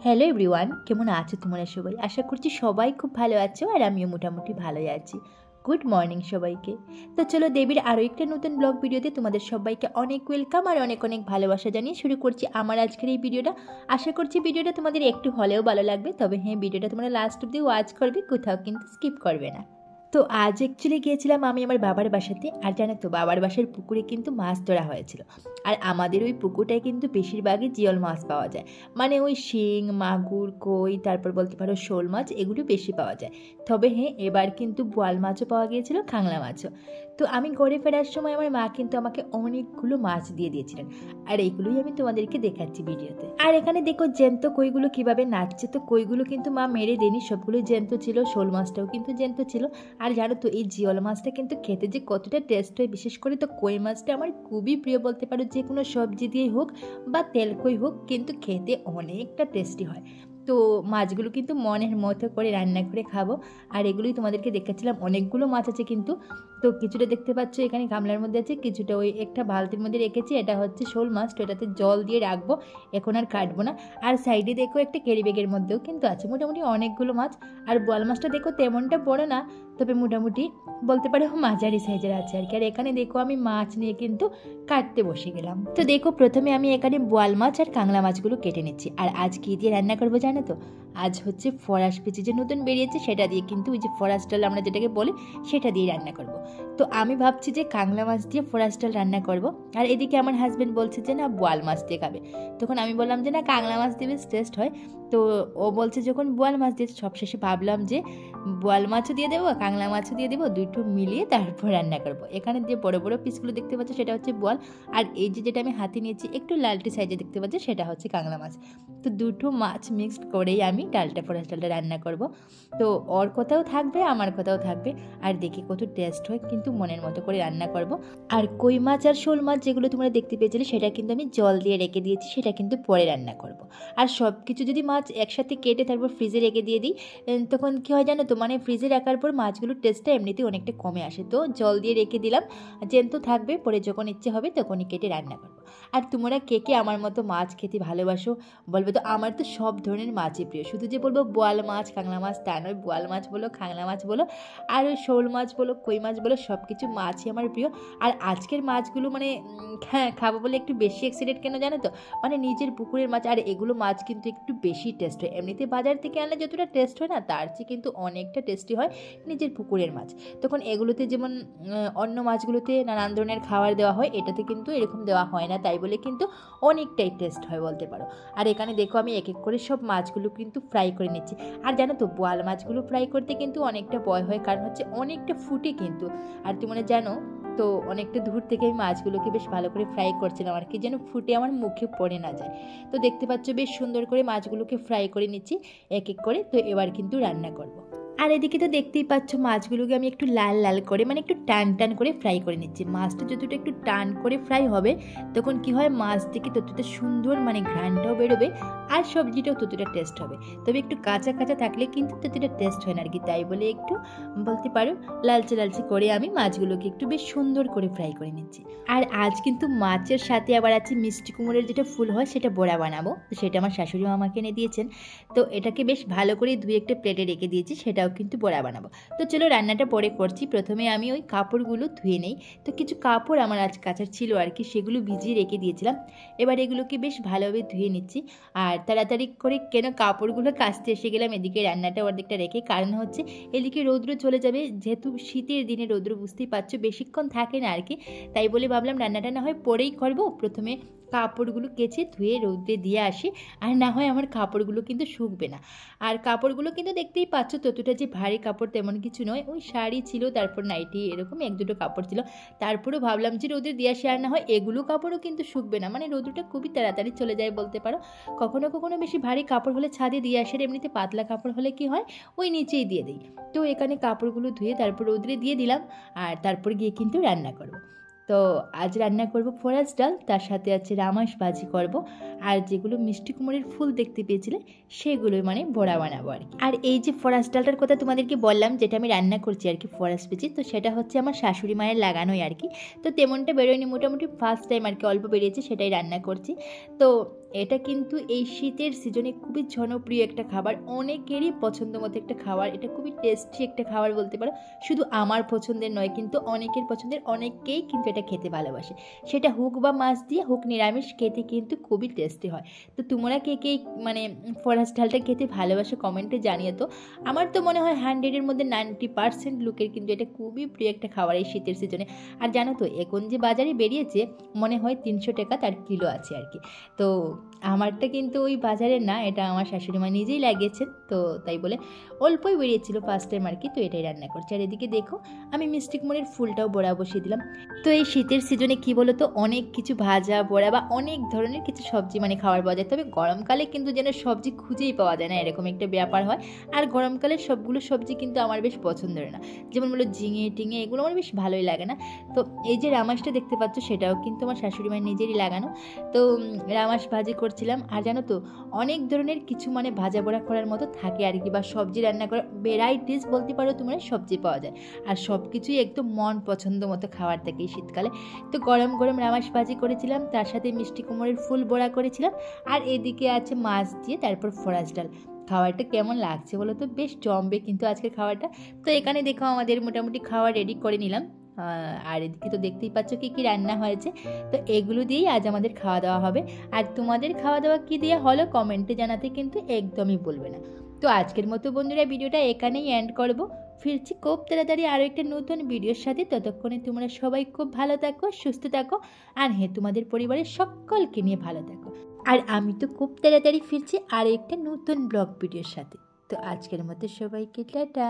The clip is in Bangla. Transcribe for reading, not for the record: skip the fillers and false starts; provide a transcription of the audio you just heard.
হ্যালো এভরিওয়ান, কেমন আছো তোমরা সবাই? আশা করছি সবাই খুব ভালো আছো আর আমিও মোটামুটি ভালোই আছি। গুড মর্নিং সবাইকে। তো চলো দেবীর আরও একটা নতুন ব্লগ ভিডিওতে তোমাদের সবাইকে অনেক ওয়েলকাম আর অনেক অনেক ভালোবাসা জানিয়ে শুরু করছি আমার আজকের এই ভিডিওটা। আশা করছি ভিডিওটা তোমাদের একটু হলেও ভালো লাগবে, তবে হ্যাঁ, ভিডিওটা তোমরা লাস্ট অব্দি ওয়াচ করবে, কোথাও কিন্তু স্কিপ করবে না। তো আজ অ্যাকচুয়ালি গিয়েছিলাম আমি আমার বাবার বাসাতে। আর জানো তো, বাবার বাসার পুকুরে কিন্তু মাছ ধরা হয়েছিল। আর আমাদের ওই পুকুরটায় কিন্তু বেশিরভাগই জিওল মাছ পাওয়া যায়, মানে ওই শিং, মাগুর, কই, তারপর বলতে পারো শোল মাছ, এগুলো বেশি পাওয়া যায়। তবে হ্যাঁ, এবার কিন্তু বোয়াল মাছও পাওয়া গিয়েছিল, খাংলা মাছও। তো আমি ঘরে ফেরার সময় আমার মা কিন্তু আমাকে অনেকগুলো মাছ দিয়ে দিয়েছিলেন, আর এইগুলোই আমি তোমাদেরকে দেখাচ্ছি ভিডিওতে। আর এখানে দেখো জ্যান্ত কইগুলো কিভাবে নাচছে। তো কইগুলো কিন্তু মা মেরে দেয়নি, সবগুলো জ্যান্ত ছিল, শোল মাছটাও কিন্তু জ্যান্ত ছিল। আর জানো তো, এই জিওল মাছটা কিন্তু খেতে যে কতটা টেস্ট হয়, বিশেষ করে তো কই মাছটা আমার খুবই প্রিয় বলতে পারো। যে কোনো সবজি দিয়েই হোক বা তেল কই হোক, কিন্তু খেতে অনেকটা টেস্টি হয়। তো মাছগুলো কিন্তু মনের মতো করে রান্না করে খাবো। আর এগুলোই তোমাদেরকে দেখাচ্ছিলাম, অনেকগুলো মাছ আছে কিন্তু। তো কিছুটা দেখতে পাচ্ছ এখানে গামলার মধ্যে আছে, কিছুটা ওই একটা বালতির মধ্যে রেখেছি। এটা হচ্ছে শোল মাছ, তো এটাতে জল দিয়ে রাখবো, এখন আর কাটবো না। আর সাইডে দেখো একটা ক্যারি ব্যাগের মধ্যেও কিন্তু আছে মোটামুটি অনেকগুলো মাছ। আর বোয়াল মাছটা দেখো তেমনটা বড় না, তবে মোটামুটি বলতে পারো মাঝারি সাইজের আছে আর কি। আর এখানে দেখো আমি মাছ নিয়ে কিন্তু কাটতে বসে গেলাম। তো দেখো প্রথমে আমি এখানে বোয়াল মাছ আর কাংলা মাছগুলো কেটে নিচ্ছি। আর আজ কী দিয়ে রান্না করবো জানো তো? আজ হচ্ছে ফরাস পিচি যে নতুন বেরিয়েছে, সেটা দিয়ে কিন্তু ওই যে ফরাস ডাল আমরা যেটাকে বলি, সেটা দিয়ে রান্না করব। তো আমি ভাবছি যে কাংলা মাছ দিয়ে ফরাস ডাল রান্না করব। আর এদিকে আমার হাজব্যান্ড বলছে যে না, বোয়াল মাছ দিয়ে খাবে। তখন আমি বললাম যে না, কাংলা মাছ দিয়ে বেশ টেস্ট হয়। তো ও বলছে যখন বোয়াল মাছ দিয়ে, সবশেষে ভাবলাম যে বোয়াল মাছও দিয়ে দেবো, কাংলা মাছও দিয়ে দেবো, দুটো মিলিয়ে তারপর রান্না করবো। এখানে যে বড় বড় পিসগুলো দেখতে পাচ্ছ সেটা হচ্ছে বোয়াল, আর এই যে যেটা আমি হাতে নিয়েছি একটু লালটি সাইজে দেখতে পাচ্ছ সেটা হচ্ছে কাংলা মাছ। তো দুটো মাছ মিক্সড করেই আমি ডালটা, ফরাস ডালটা রান্না করব। তো ওর কথাও থাকবে, আমার কথাও থাকবে, আর দেখি কত টেস্ট হয়, কিন্তু মনের মতো করে রান্না করব। আর কই মাছ আর শোল মাছ যেগুলো তোমরা দেখতে পেয়েছিলে, সেটা কিন্তু আমি জল দিয়ে রেখে দিয়েছি, সেটা কিন্তু পরে রান্না করব। আর সব কিছু যদি মাছ একসাথে কেটে তারপর ফ্রিজে রেখে দিয়ে দিই, তখন কী হয় জানো তো, মানে ফ্রিজে রাখার পর মাছগুলোর টেস্টটা এমনিতেই অনেকটা কমে আসে। তো জল দিয়ে রেখে দিলাম, জ্যান্ত থাকবে, পরে যখন ইচ্ছে হবে তখনই কেটে রান্না করবো। আর তোমরা কে কে আমার মতো মাছ খেতে ভালোবাসো বলবে তো। আমার তো সব ধরনের মাছই প্রিয়, শুধু যে বলবো বোয়াল মাছ, কাংলা মাছ তা নয়। বোয়াল মাছ বলো, কাংলা মাছ বলো, আর ওই শোল মাছ বলো, কই মাছ বলো, সব কিছু মাছই আমার প্রিয়। আর আজকের মাছগুলো মানে হ্যাঁ, খাবো বলে একটু বেশি এক্সাইটেড কেন জানো তো, মানে নিজের পুকুরের মাছ, আর এগুলো মাছ কিন্তু একটু বেশি টেস্ট হয়। এমনিতে বাজার থেকে আনলে যতটা টেস্ট হয় না, তার চেয়ে কিন্তু অনেকটা টেস্টি হয় নিজের পুকুরের মাছ। তখন এগুলোতে যেমন অন্য মাছগুলোতে নানান ধরনের খাবার দেওয়া হয়, এটাতে কিন্তু এরকম দেওয়া হয় না, তাই বলে কিন্তু অনেকটাই টেস্ট হয় বলতে পারো। আর এখানে দেখো আমি এক এক করে সব মাছগুলো কিন্তু ফ্রাই করে নিচ্ছি। আর জানো তো, বোয়াল মাছগুলো ফ্রাই করতে কিন্তু অনেকটা ভয় হয়, কারণ হচ্ছে অনেকটা ফুটে কিন্তু। আর তোমরা জানো তো, অনেকটা দূর থেকে আমি মাছগুলোকে বেশ ভালো করে ফ্রাই করছিলাম আর কি, যেন ফুটে আমার মুখে পড়ে না যায়। তো দেখতে পাচ্ছ বেশ সুন্দর করে মাছগুলোকে ফ্রাই করে নিচ্ছি এক এক করে। তো এবার কিন্তু রান্না করব। আর এদিকে তো দেখতেই পাচ্ছ মাছগুলোকে আমি একটু লাল লাল করে, মানে একটু টান টান করে ফ্রাই করে নিচ্ছি। মাছটা যতটা একটু টান করে ফ্রাই হবে, তখন কি হয়, মাছ থেকে ততটা সুন্দর মানে ঘ্রাণটাও বেরোবে, আর সবজিটাও ততটা টেস্ট হবে। তবে একটু কাঁচা কাঁচা থাকলে কিন্তু ততটা টেস্ট হয় না আর কি, তাই বলে একটু বলতে পারো লালচে লালচে করে আমি মাছগুলোকে একটু বেশ সুন্দর করে ফ্রাই করে নিচ্ছি। আর আজ কিন্তু মাছের সাথে আবার আছে মিষ্টি কুমড়োর যেটা ফুল হয়, সেটা বড়া বানাবো। তো সেটা আমার শাশুড়ি মা আমাকে এনে দিয়েছেন। তো এটাকে বেশ ভালো করে ধুয়ে একটা প্লেটে রেখে দিয়েছি, সেটাও কিন্তু বড়া বানাবো। তো চলো রান্নাটা পরে করছি। প্রথমে আমি ওই কাপড়গুলো ধুয়ে নেই। তো কিছু কাপড় আমার আজ কাচার ছিল আর কি, সেগুলো ভিজিয়ে রেখে দিয়েছিলাম। এবার এগুলোকে বেশ ভালোভাবে ধুয়ে নিচ্ছি। আর তাড়াতাড়ি করে কেন কাপড়গুলো কাচতে এসে গেলাম এদিকে রান্নাটা অর্ধেকটা রেখে, কারণ হচ্ছে এদিকে রৌদ্র চলে যাবে, যেহেতু শীতের দিনে রৌদ্র বুঝতেই পারছো বেশিক্ষণ থাকে না আর কি, তাই বলে ভাবলাম রান্নাটা না হয় পরেই করবো। প্রথমে কাপড়গুলো কেচে ধুয়ে রৌদ্রে দিয়ে আসি, আর না হয় আমার কাপড়গুলো কিন্তু শুকবে না। আর কাপড়গুলো কিন্তু দেখতেই পাচ্ছ ততটা যে ভারী কাপড় তেমন কিছু নয়, ওই শাড়ি ছিল, তারপর নাইটি, এরকম এক দুটো কাপড় ছিল। তারপরেও ভাবলাম যে রৌদ্রে দিয়ে আসি, আর না হয় এগুলো কাপড়ও কিন্তু শুকবে না, মানে রৌদ্রটা খুবই তাড়াতাড়ি চলে যায় বলতে পারো। কখনো কখনো বেশি ভারী কাপড় হলে ছাদে দিয়ে আসে, এমনিতে পাতলা কাপড় হলে কি হয়, ওই নিচেই দিয়ে দিই। তো এখানে কাপড়গুলো ধুয়ে তারপর রৌদ্রে দিয়ে দিলাম, আর তারপর গিয়ে কিন্তু রান্না করব। তো আজ রান্না করব ফরাস ডাল, তার সাথে আছে রামাস ভাজি করব, আর যেগুলো মিষ্টি কুমড়ের ফুল দেখতে পেয়েছিলে সেগুলোই মানে বড়া বানাবো আর কি। আর এই যে ফরাস ডালটার কথা তোমাদেরকে বললাম, যেটা আমি রান্না করছি আর কি ফরাস পিচি, তো সেটা হচ্ছে আমার শাশুড়ি মায়ের লাগানোই আর কি। তো তেমনটা বেরোয়নি, মোটামুটি ফার্স্ট টাইম আর কি, অল্প বেরিয়েছে, সেটাই রান্না করছি। তো এটা কিন্তু এই শীতের সিজনে খুবই জনপ্রিয় একটা খাবার, অনেকেরই পছন্দ মতো একটা খাবার। এটা খুবই টেস্টি একটা খাবার বলতে পারো, শুধু আমার পছন্দের নয় কিন্তু অনেকের পছন্দের, অনেকেই কিন্তু এটা খেতে ভালোবাসে। সেটা হোক বা মাছ দিয়ে হোক নিরামিষ, খেতে কিন্তু খুবই টেস্টি হয়। তো তোমরা কে কে মানে ফরাস ডালটা খেতে ভালোবাসো কমেন্টে জানিয়ে। তো আমার তো মনে হয় 100-এর মধ্যে 90% লোকের কিন্তু এটা খুবই প্রিয় একটা খাবার এই শীতের সিজনে। আর জানো তো এখন যে বাজারে বেরিয়েছে মনে হয় 300 টাকা তার কিলো আছে আর কি। তো আমারটা কিন্তু ওই বাজারের না, এটা আমার শাশুড়ি মা নিজেই লাগিয়েছেন, তো তাই বলে অল্পই বেরিয়েছিল ফার্স্ট টাইম আর কি। তো এটাই রান্না করছি। আর এদিকে দেখো আমি মিষ্টি কুমড়ের ফুলটাও বড়া বসিয়ে দিলাম। তো এই শীতের সিজনে কি বলো তো, অনেক কিছু ভাজা বড়া বা অনেক ধরনের কিছু সবজি মানে খাবার পাওয়া যায়, তবে গরমকালে কিন্তু যেন সবজি খুঁজেই পাওয়া যায় না, এরকম একটা ব্যাপার হয়। আর গরমকালে সবগুলো সবজি কিন্তু আমার বেশ পছন্দের না, যেমন বলো ঝিঙে টিঙে, এগুলো আমার বেশ ভালোই লাগে না। তো এই যে রামাসটা দেখতে পাচ্ছ সেটাও কিন্তু আমার শাশুড়ি মায়ের নিজেরই লাগানো। তো রামাস ভাজি করছিলাম। আর জানো তো অনেক ধরনের কিছু মানে ভাজা পোড়া করার মতো থাকে আর কি, বা সবজি রান্না করার ভ্যারাইটিস বলতে পারো তোমরা, সবজি পাওয়া যায়। আর সব কিছুই একদম মন পছন্দ মতো খাবার থাকে এই শীতকালে। তো গরম গরম রামাস ভাজি করেছিলাম, তার সাথে মিষ্টি কুমড়ের ফুল বড়া করেছিলাম, আর এদিকে আছে মাছ দিয়ে তারপর ফরাস ডাল। খাবারটা কেমন লাগছে বলো তো, বেশ জমবে কিন্তু আজকের খাবারটা। তো এখানে দেখো আমাদের মোটামুটি খাওয়া রেডি করে নিলাম। আর এদিকে তো দেখতেই পাচ্ছ কী কী রান্না হয়েছে। তো এগুলো দিয়েই আজ আমাদের খাওয়া দাওয়া হবে। আর তোমাদের খাওয়া দাওয়া কী দিয়ে হলো কমেন্টে জানাতে কিন্তু একদমই বলবে না। তো আজকের মতো বন্ধুরা ভিডিওটা এখানেই এন্ড করব। ফিরছি খুব তাড়াতাড়ি আরও একটা নতুন ভিডিওর সাথে। ততক্ষণে তোমরা সবাই খুব ভালো থাকো, সুস্থ থাকো, আর হ্যাঁ তোমাদের পরিবারের সকলকে নিয়ে ভালো থাকো। আর আমি তো খুব তাড়াতাড়ি ফিরছি আর একটা নতুন ব্লগ ভিডিওর সাথে। তো আজকের মতো সবাইকে টাটা।